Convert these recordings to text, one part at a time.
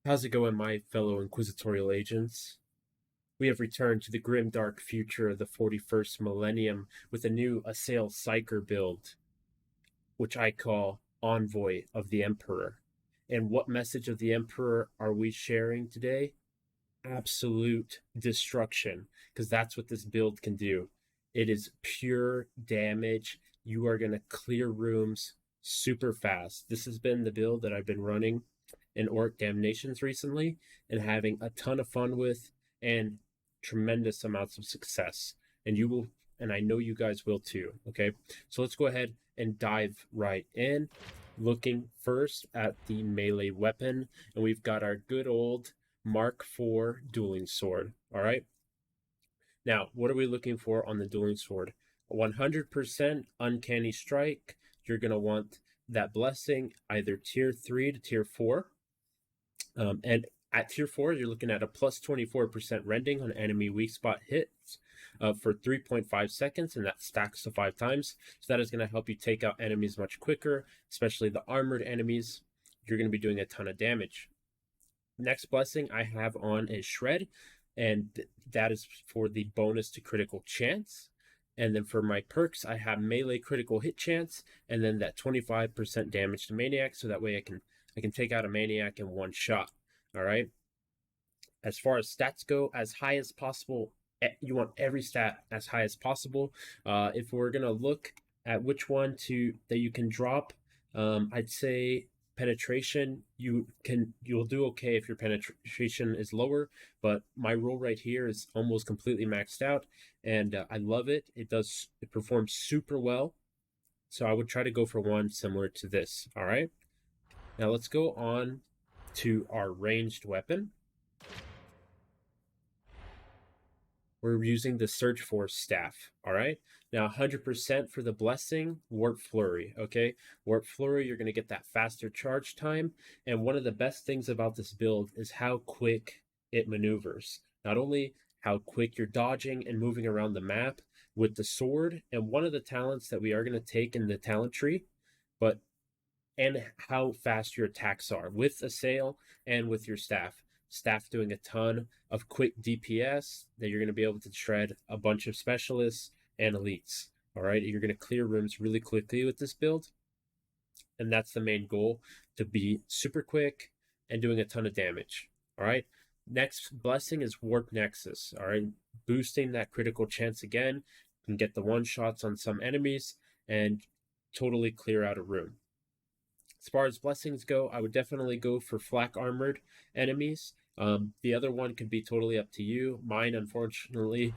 How's it going, my fellow inquisitorial agents? We have returned to the grim dark future of the 41st millennium with a new Assail Psyker build, which I call Envoy of the Emperor. And what message of the Emperor are we sharing today? Absolute destruction, because that's what this build can do. It is pure damage. You are going to clear rooms super fast. This has been the build that I've been running in Orc Damnations recently and having a ton of fun with and tremendous amounts of success. And you will, and I know you guys will too. Okay, so let's go ahead and dive right in. Looking first at the melee weapon, and we've got our good old Mark IV dueling sword. All right. Now, what are we looking for on the dueling sword? 100% uncanny strike. You're going to want that blessing either tier 3 to tier 4. And at tier 4, you're looking at a plus 24% rending on enemy weak spot hits for 3.5 seconds, and that stacks to 5 times. So that is going to help you take out enemies much quicker, especially the armored enemies. You're going to be doing a ton of damage. Next blessing I have on is Shred, and that is for the bonus to critical chance. And then for my perks, I have melee critical hit chance, and then that 25% damage to maniac, so that way I can take out a maniac in one shot. All right. As far as stats go, as high as possible. You want every stat as high as possible. If we're gonna look at which one that you can drop, I'd say penetration. You'll do okay if your penetration is lower, but my roll right here is almost completely maxed out, and I love it. It performs super well. So I would try to go for one similar to this. All right. Now let's go on to our ranged weapon. We're using the Surge Force staff. All right. Now 100% for the blessing, Warp Flurry. Okay. Warp Flurry, you're going to get that faster charge time. And one of the best things about this build is how quick it maneuvers. Not only how quick you're dodging and moving around the map with the sword, and one of the talents that we are going to take in the talent tree, and how fast your attacks are with Assail and with your staff. Staff doing a ton of quick DPS that you're going to be able to shred a bunch of specialists and elites. All right, you're going to clear rooms really quickly with this build, and that's the main goal, to be super quick and doing a ton of damage. All right, next blessing is Warp Nexus. All right, boosting that critical chance again. You can get the one shots on some enemies and totally clear out a room. As far as blessings go, I would definitely go for flak armored enemies. The other one could be totally up to you. Mine, unfortunately,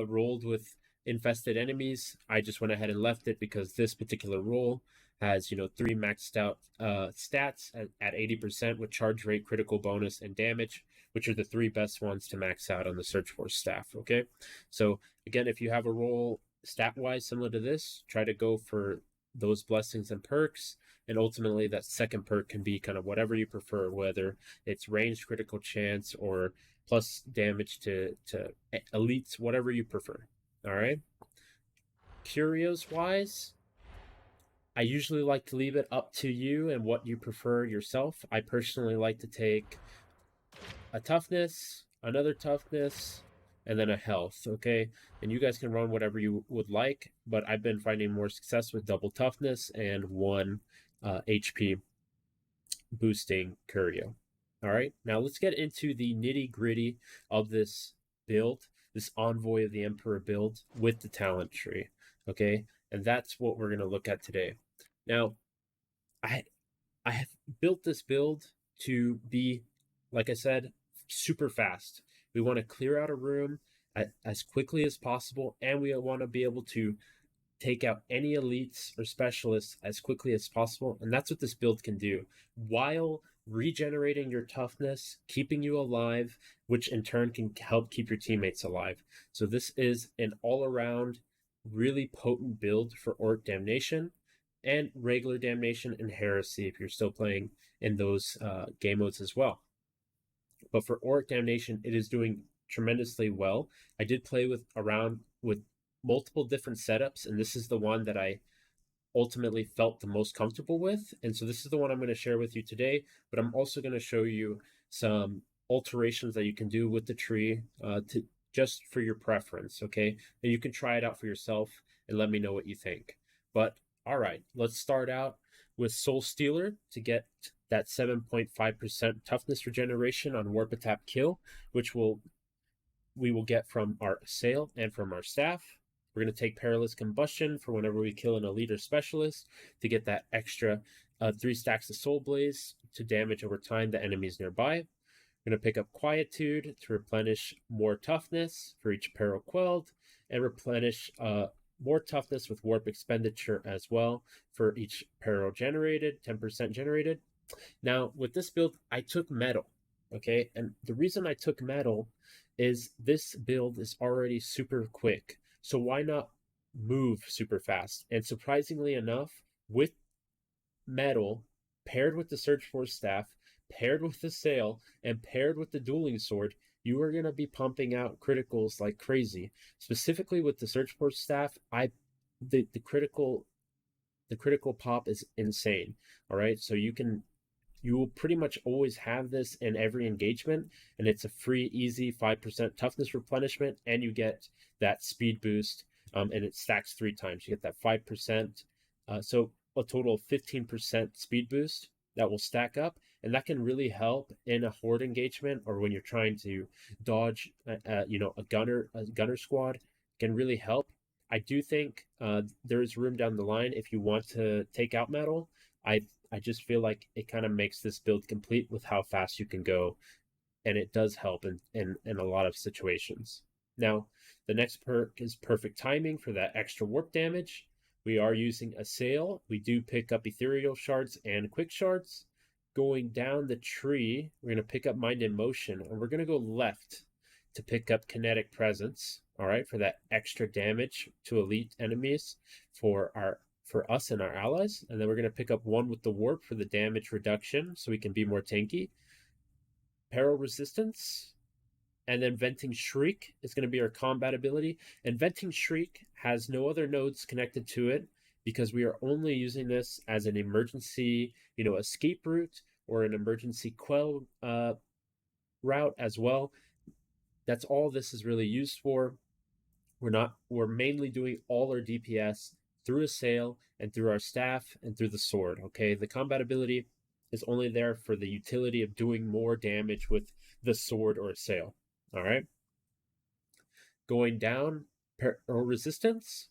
rolled with infested enemies. I just went ahead and left it because this particular roll has, 3 maxed out stats at 80% with charge rate, critical bonus, and damage, which are the 3 best ones to max out on the Search Force staff. Okay, so again, if you have a roll stat-wise similar to this, try to go for those blessings and perks, and ultimately that second perk can be kind of whatever you prefer, whether it's ranged critical chance or plus damage to elites, whatever you prefer. All right. Curios wise, I usually like to leave it up to you and what you prefer yourself. I personally like to take a toughness, another toughness, and then a health, okay? And you guys can run whatever you would like, but I've been finding more success with double toughness and 1 HP boosting Curio. All right, now let's get into the nitty-gritty of this build, this Envoy of the Emperor build with the talent tree, okay? And that's what we're going to look at today. Now, I have built this build to be, like I said, super fast. We want to clear out a room as quickly as possible, and we want to be able to take out any elites or specialists as quickly as possible. And that's what this build can do, while regenerating your toughness, keeping you alive, which in turn can help keep your teammates alive. So this is an all-around really potent build for Orc Damnation and regular Damnation and Heresy if you're still playing in those game modes as well. But for Orc Damnation, it is doing tremendously well. I did play around with multiple different setups, and this is the one that I ultimately felt the most comfortable with. And so this is the one I'm going to share with you today, but I'm also going to show you some alterations that you can do with the tree to just for your preference, okay? And you can try it out for yourself and let me know what you think. But all right, let's start out with Soul Stealer to get that 7.5% toughness regeneration on Warp Attack Kill, which we will get from our Assail and from our staff. We're going to take Perilous Combustion for whenever we kill an elite or specialist to get that extra 3 stacks of Soul Blaze to damage over time the enemies nearby. We're going to pick up Quietude to replenish more toughness for each peril quelled, and replenish more toughness with Warp Expenditure as well for each peril generated, 10% generated. Now, with this build, I took Metal, okay? And the reason I took Metal is this build is already super quick. So why not move super fast? And surprisingly enough, with Metal, paired with the Surge Force Staff, paired with the Sail, and paired with the Dueling Sword, you are going to be pumping out criticals like crazy. Specifically with the Surge Force Staff, the critical pop is insane. All right, so you will pretty much always have this in every engagement, and it's a free, easy 5% toughness replenishment, and you get that speed boost, and it stacks 3 times. You get that 5%, so a total of 15% speed boost that will stack up, and that can really help in a horde engagement or when you're trying to dodge, a gunner squad. Can really help. I do think there is room down the line if you want to take out Metal. I just feel like it kind of makes this build complete with how fast you can go, and it does help in a lot of situations. Now, the next perk is Perfect Timing for that extra warp damage. We are using Assail. We do pick up Ethereal Shards and Quick Shards. Going down the tree, we're going to pick up Mind in Motion, and we're going to go left to pick up Kinetic Presence, all right, for that extra damage to elite enemies for us and our allies. And then we're going to pick up 1 with the Warp for the damage reduction so we can be more tanky. Peril Resistance. And then Venting Shriek is going to be our combat ability. And Venting Shriek has no other nodes connected to it because we are only using this as an emergency, escape route or an emergency quell route as well. That's all this is really used for. We're mainly doing all our DPS through Assail and through our staff and through the sword, okay? The combat ability is only there for the utility of doing more damage with the sword or Assail, all right? Going down, Peril Resistance,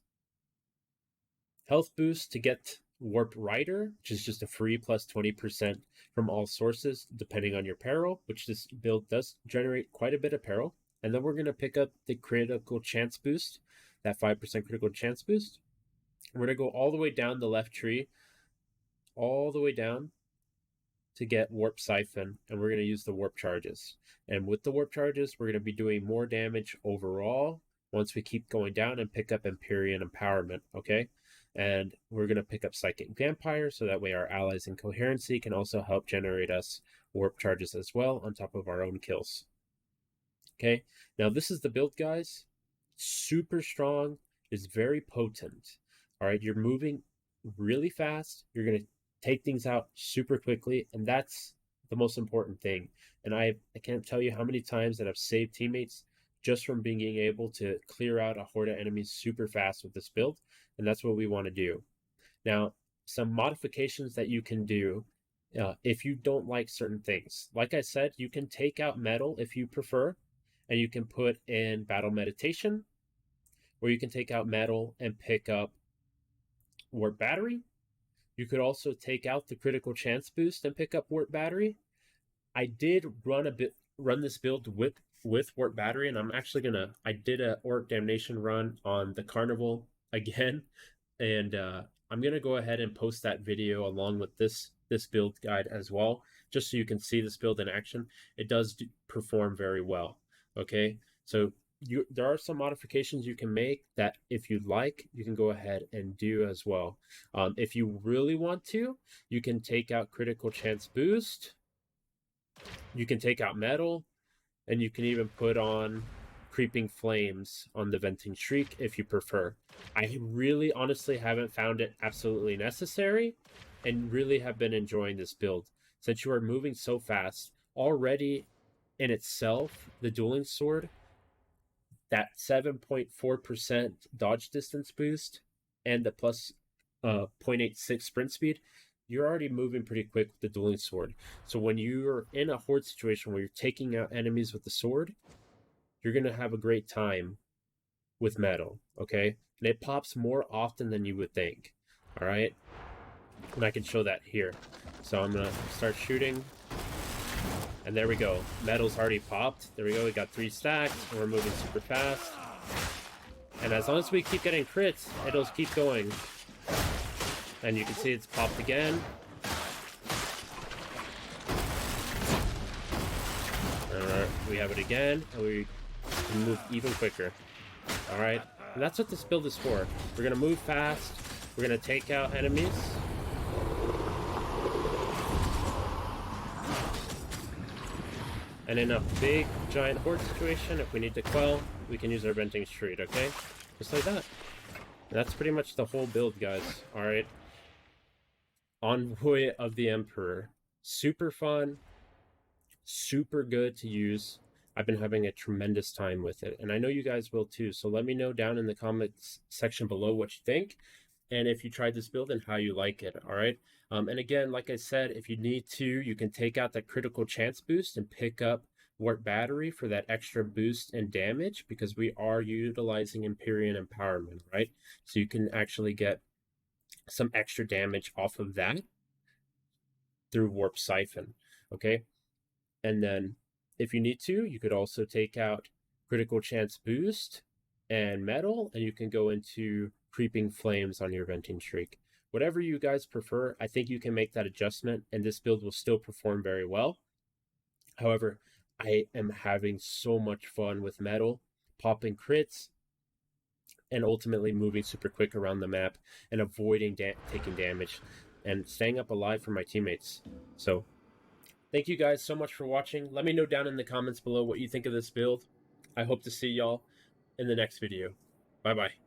health boost to get Warp Rider, which is just a free plus 20% from all sources, depending on your peril, which this build does generate quite a bit of peril. And then we're going to pick up the critical chance boost, that 5% critical chance boost. We're going to go all the way down the left tree, all the way down to get Warp Siphon, and we're going to use the Warp Charges. And with the Warp Charges, we're going to be doing more damage overall once we keep going down and pick up Empyrean Empowerment, okay? And we're going to pick up Psychic Vampire, so that way our allies in Coherency can also help generate us Warp Charges as well, on top of our own kills. Okay, now this is the build, guys. Super strong, is very potent. All right, you're moving really fast. You're going to take things out super quickly, and that's the most important thing. And I can't tell you how many times that I've saved teammates just from being able to clear out a horde of enemies super fast with this build, and that's what we want to do. Now, some modifications that you can do if you don't like certain things. Like I said, you can take out Metal if you prefer, and you can put in Battle Meditation, or you can take out Metal and pick up Warp Battery. You could also take out the critical chance boost and pick up Warp Battery. I did run this build with Warp Battery, and I did a Orc Damnation run on the Carnival again, and I'm gonna go ahead and post that video along with this build guide as well, just so you can see this build in action. It does perform very well. Okay, so there are some modifications you can make that, if you'd like, you can go ahead and do as well. If you really want to, you can take out critical chance boost, you can take out Metal, and you can even put on Creeping Flames on the Venting Shriek if you prefer. I really honestly haven't found it absolutely necessary, and really have been enjoying this build. Since you are moving so fast, already in itself, the dueling sword, that 7.4% dodge distance boost and the plus 0.86 sprint speed, you're already moving pretty quick with the dueling sword. So when you're in a horde situation where you're taking out enemies with the sword, you're going to have a great time with metal, okay? And it pops more often than you would think, all right? And I can show that here. So I'm going to start shooting. And there we go. Metal's already popped. There we go. We got 3 stacks. And we're moving super fast. And as long as we keep getting crits, it'll keep going. And you can see it's popped again. We have it again. And we can move even quicker. Alright? And that's what this build is for. We're going to move fast. We're going to take out enemies. And in a big, giant horde situation, if we need to quell, we can use our venting street, okay? Just like that. And that's pretty much the whole build, guys. Alright? Envoy of the Emperor. Super fun. Super good to use. I've been having a tremendous time with it. And I know you guys will too. So let me know down in the comments section below what you think. And if you tried this build and how you like it, alright? And again, like I said, if you need to, you can take out that critical chance boost and pick up Warp Battery for that extra boost and damage, because we are utilizing Empyrean Empowerment, right? So you can actually get some extra damage off of that through Warp Siphon, okay? And then if you need to, you could also take out critical chance boost and metal, and you can go into creeping flames on your venting streak. Whatever you guys prefer, I think you can make that adjustment, and this build will still perform very well. However, I am having so much fun with metal, popping crits, and ultimately moving super quick around the map and avoiding taking damage and staying up alive for my teammates. So thank you guys so much for watching. Let me know down in the comments below what you think of this build. I hope to see y'all in the next video. Bye-bye.